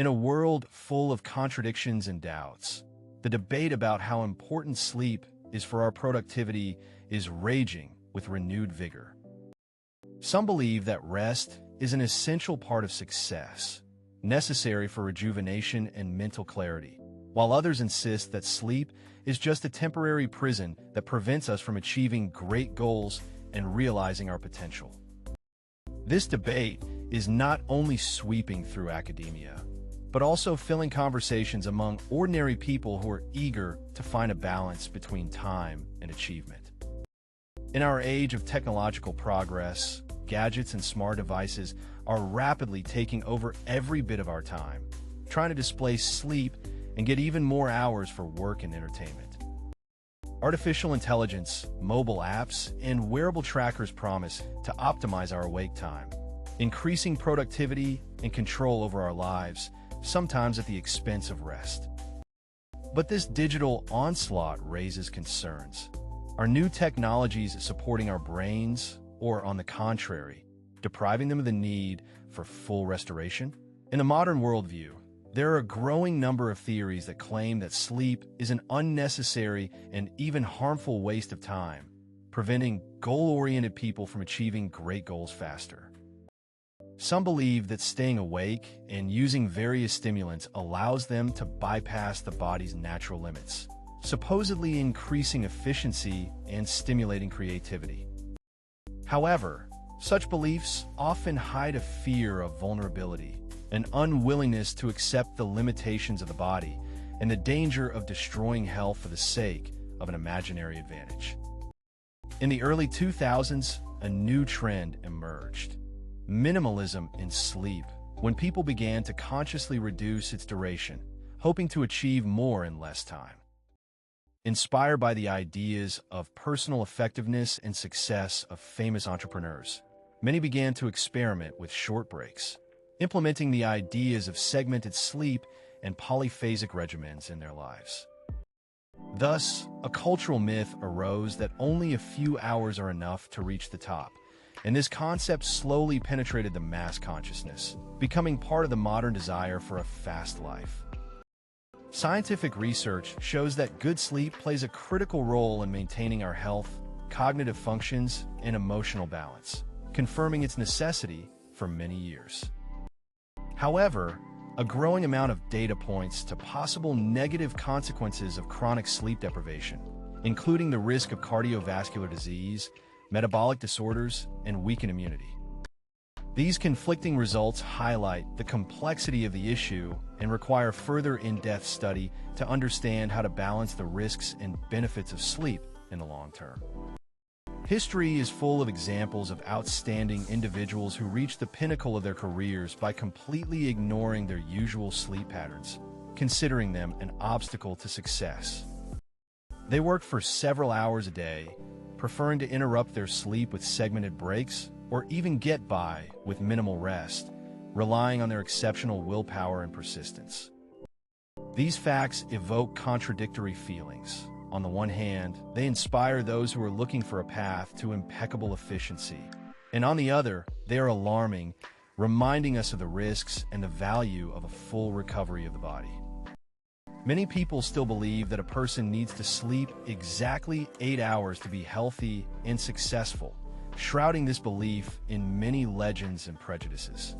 In a world full of contradictions and doubts, the debate about how important sleep is for our productivity is raging with renewed vigor. Some believe that rest is an essential part of success, necessary for rejuvenation and mental clarity, while others insist that sleep is just a temporary prison that prevents us from achieving great goals and realizing our potential. This debate is not only sweeping through academia, but also filling conversations among ordinary people who are eager to find a balance between time and achievement. In our age of technological progress, gadgets and smart devices are rapidly taking over every bit of our time, trying to displace sleep and get even more hours for work and entertainment. Artificial intelligence, mobile apps, and wearable trackers promise to optimize our awake time, increasing productivity and control over our lives, sometimes at the expense of rest. But this digital onslaught raises concerns. Are new technologies supporting our brains, or on the contrary, depriving them of the need for full restoration? In the modern worldview, there are a growing number of theories that claim that sleep is an unnecessary and even harmful waste of time, preventing goal-oriented people from achieving great goals faster. Some believe that staying awake and using various stimulants allows them to bypass the body's natural limits, supposedly increasing efficiency and stimulating creativity. However, such beliefs often hide a fear of vulnerability, an unwillingness to accept the limitations of the body, and the danger of destroying health for the sake of an imaginary advantage. In the early 2000s, a new trend emerged: minimalism in sleep, when people began to consciously reduce its duration, hoping to achieve more in less time. Inspired by the ideas of personal effectiveness and success of famous entrepreneurs, many began to experiment with short breaks, implementing the ideas of segmented sleep and polyphasic regimens in their lives. Thus, a cultural myth arose that only a few hours are enough to reach the top, and this concept slowly penetrated the mass consciousness, becoming part of the modern desire for a fast life. Scientific research shows that good sleep plays a critical role in maintaining our health, cognitive functions, and emotional balance, confirming its necessity for many years. However, a growing amount of data points to possible negative consequences of chronic sleep deprivation, including the risk of cardiovascular disease, metabolic disorders, and weakened immunity. These conflicting results highlight the complexity of the issue and require further in-depth study to understand how to balance the risks and benefits of sleep in the long term. History is full of examples of outstanding individuals who reached the pinnacle of their careers by completely ignoring their usual sleep patterns, considering them an obstacle to success. They worked for several hours a day, preferring to interrupt their sleep with segmented breaks or even get by with minimal rest, relying on their exceptional willpower and persistence. These facts evoke contradictory feelings. On the one hand, they inspire those who are looking for a path to impeccable efficiency, and on the other, they are alarming, reminding us of the risks and the value of a full recovery of the body. Many people still believe that a person needs to sleep exactly 8 hours to be healthy and successful, shrouding this belief in many legends and prejudices.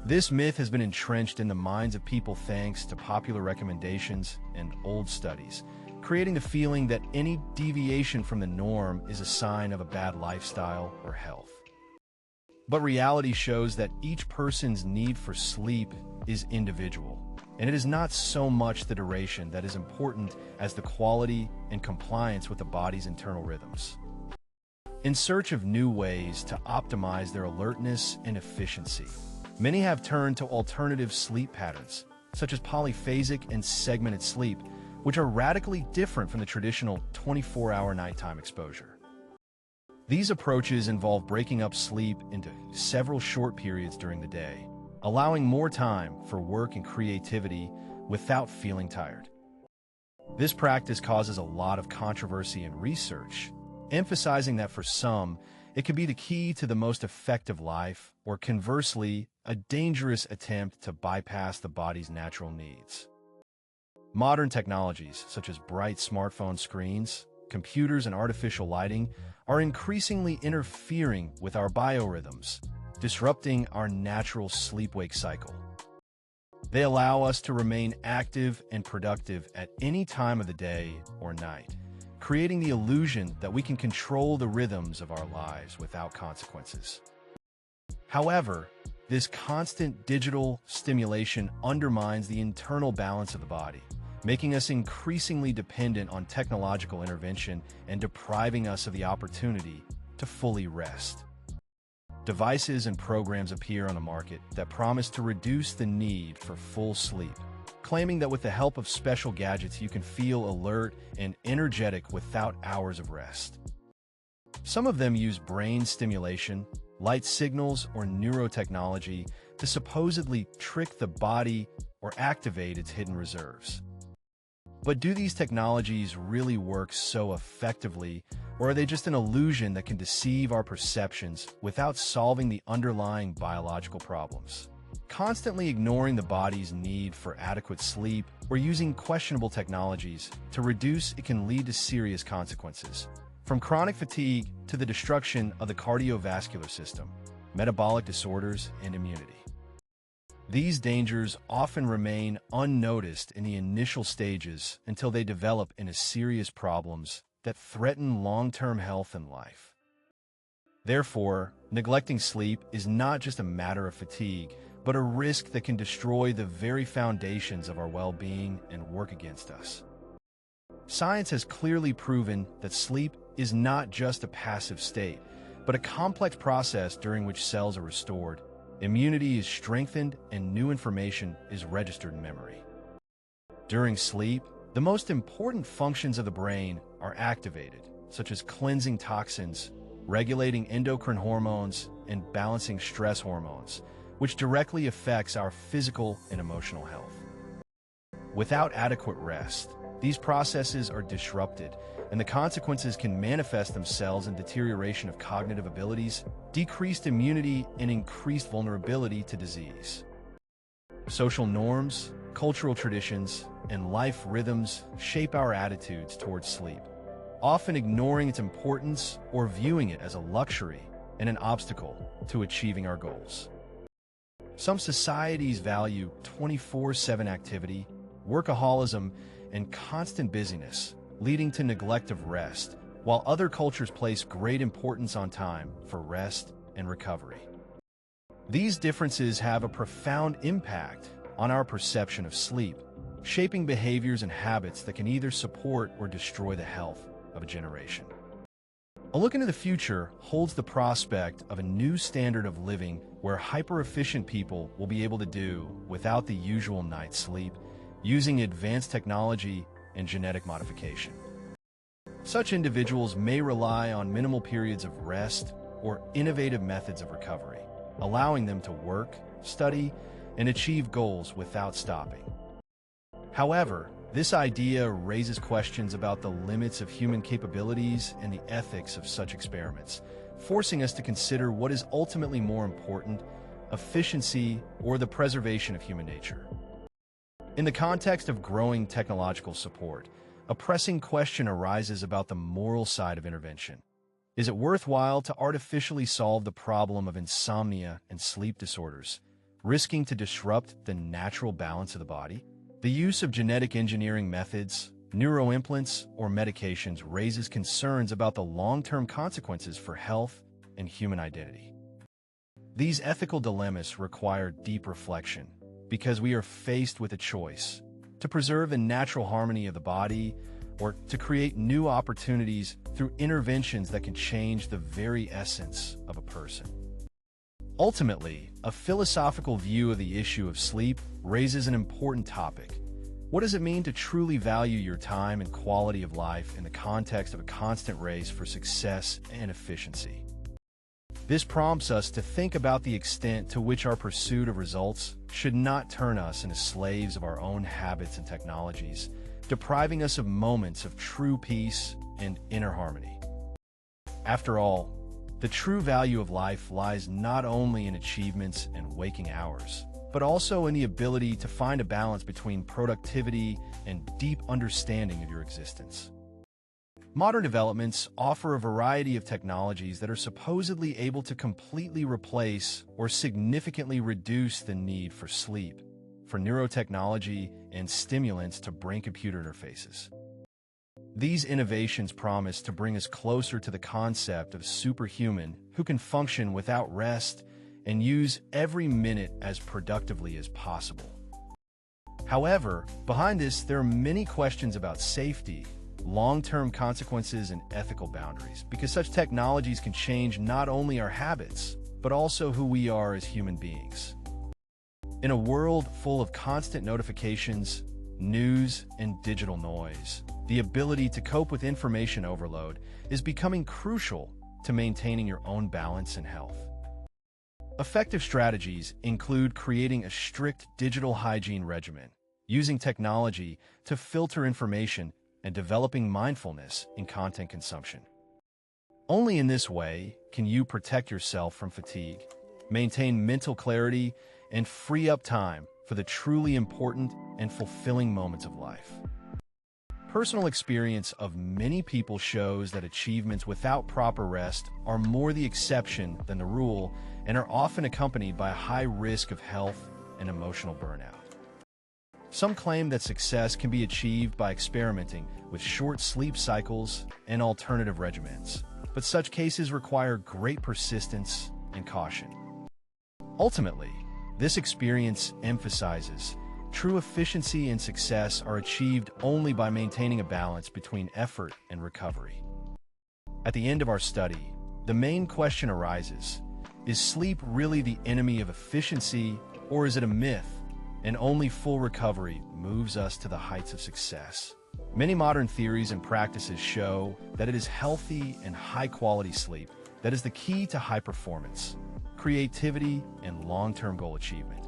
This myth has been entrenched in the minds of people thanks to popular recommendations and old studies, creating the feeling that any deviation from the norm is a sign of a bad lifestyle or health. But reality shows that each person's need for sleep is individual, and it is not so much the duration that is important as the quality and compliance with the body's internal rhythms. In search of new ways to optimize their alertness and efficiency, many have turned to alternative sleep patterns, such as polyphasic and segmented sleep, which are radically different from the traditional 24-hour nighttime exposure. These approaches involve breaking up sleep into several short periods during the day, allowing more time for work and creativity without feeling tired. This practice causes a lot of controversy and research, emphasizing that for some, it could be the key to the most effective life, or conversely, a dangerous attempt to bypass the body's natural needs. Modern technologies, such as bright smartphone screens, computers, and artificial lighting, are increasingly interfering with our biorhythms, disrupting our natural sleep-wake cycle. They allow us to remain active and productive at any time of the day or night, creating the illusion that we can control the rhythms of our lives without consequences. However, this constant digital stimulation undermines the internal balance of the body, making us increasingly dependent on technological intervention and depriving us of the opportunity to fully rest. Devices and programs appear on the market that promise to reduce the need for full sleep, claiming that with the help of special gadgets you can feel alert and energetic without hours of rest. Some of them use brain stimulation, light signals, or neurotechnology to supposedly trick the body or activate its hidden reserves. But do these technologies really work so effectively, or are they just an illusion that can deceive our perceptions without solving the underlying biological problems? Constantly ignoring the body's need for adequate sleep or using questionable technologies to reduce it can lead to serious consequences, from chronic fatigue to the destruction of the cardiovascular system, metabolic disorders, and immunity. These dangers often remain unnoticed in the initial stages until they develop into serious problems that threaten long-term health and life. Therefore, neglecting sleep is not just a matter of fatigue, but a risk that can destroy the very foundations of our well-being and work against us. Science has clearly proven that sleep is not just a passive state, but a complex process during which cells are restored, immunity is strengthened, and new information is registered in memory. During sleep, the most important functions of the brain are activated, such as cleansing toxins, regulating endocrine hormones, and balancing stress hormones, which directly affects our physical and emotional health. Without adequate rest, these processes are disrupted, and the consequences can manifest themselves in deterioration of cognitive abilities, decreased immunity, and increased vulnerability to disease. Social norms, cultural traditions, and life rhythms shape our attitudes towards sleep, often ignoring its importance or viewing it as a luxury and an obstacle to achieving our goals. Some societies value 24/7 activity, workaholism, and constant busyness, leading to neglect of rest, while other cultures place great importance on time for rest and recovery. These differences have a profound impact on our perception of sleep, shaping behaviors and habits that can either support or destroy the health of a generation. A look into the future holds the prospect of a new standard of living where hyper-efficient people will be able to do without the usual night's sleep, using advanced technology and genetic modification. Such individuals may rely on minimal periods of rest or innovative methods of recovery, allowing them to work, study, and achieve goals without stopping. However, this idea raises questions about the limits of human capabilities and the ethics of such experiments, forcing us to consider what is ultimately more important, efficiency or the preservation of human nature. In the context of growing technological support, a pressing question arises about the moral side of intervention. Is it worthwhile to artificially solve the problem of insomnia and sleep disorders, risking to disrupt the natural balance of the body? The use of genetic engineering methods, neuroimplants, or medications raises concerns about the long-term consequences for health and human identity. These ethical dilemmas require deep reflection, because we are faced with a choice to preserve the natural harmony of the body or to create new opportunities through interventions that can change the very essence of a person. Ultimately, a philosophical view of the issue of sleep raises an important topic. What does it mean to truly value your time and quality of life in the context of a constant race for success and efficiency? This prompts us to think about the extent to which our pursuit of results should not turn us into slaves of our own habits and technologies, depriving us of moments of true peace and inner harmony. After all, The true value of life lies not only in achievements and waking hours, but also in the ability to find a balance between productivity and deep understanding of your existence. Modern developments offer a variety of technologies that are supposedly able to completely replace or significantly reduce the need for sleep, for neurotechnology and stimulants to brain-computer interfaces. These innovations promise to bring us closer to the concept of superhuman who can function without rest and use every minute as productively as possible. However, behind this, there are many questions about safety, long-term consequences, and ethical boundaries, because such technologies can change not only our habits, but also who we are as human beings. In a world full of constant notifications, news, and digital noise, the ability to cope with information overload is becoming crucial to maintaining your own balance and health. Effective strategies include creating a strict digital hygiene regimen, using technology to filter information, and developing mindfulness in content consumption. Only in this way can you protect yourself from fatigue, maintain mental clarity, and free up time for the truly important and fulfilling moments of life. Personal experience of many people shows that achievements without proper rest are more the exception than the rule and are often accompanied by a high risk of health and emotional burnout. Some claim that success can be achieved by experimenting with short sleep cycles and alternative regimens, but such cases require great persistence and caution. Ultimately, this experience emphasizes true efficiency and success are achieved only by maintaining a balance between effort and recovery. At the end of our study, the main question arises: is sleep really the enemy of efficiency, or is it a myth, and only full recovery moves us to the heights of success? Many modern theories and practices show that it is healthy and high-quality sleep that is the key to high performance, creativity, and long-term goal achievement.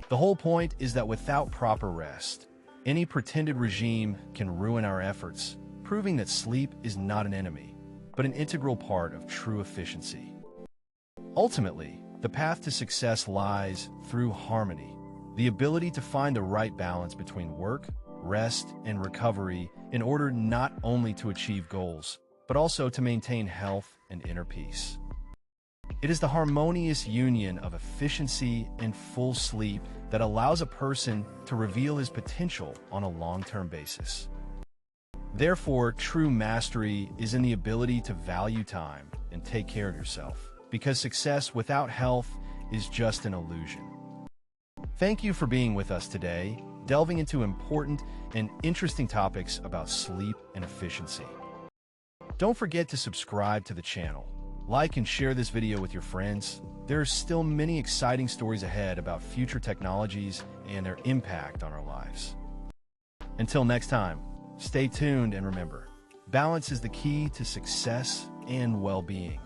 The whole point is that without proper rest, any pretended regime can ruin our efforts, proving that sleep is not an enemy, but an integral part of true efficiency. Ultimately, the path to success lies through harmony, the ability to find the right balance between work, rest, and recovery in order not only to achieve goals, but also to maintain health and inner peace. It is the harmonious union of efficiency and full sleep that allows a person to reveal his potential on a long-term basis. Therefore, true mastery is in the ability to value time and take care of yourself, because success without health is just an illusion. Thank you for being with us today, delving into important and interesting topics about sleep and efficiency. Don't forget to subscribe to the channel, like and share this video with your friends. There are still many exciting stories ahead about future technologies and their impact on our lives. Until next time, stay tuned and remember, balance is the key to success and well-being.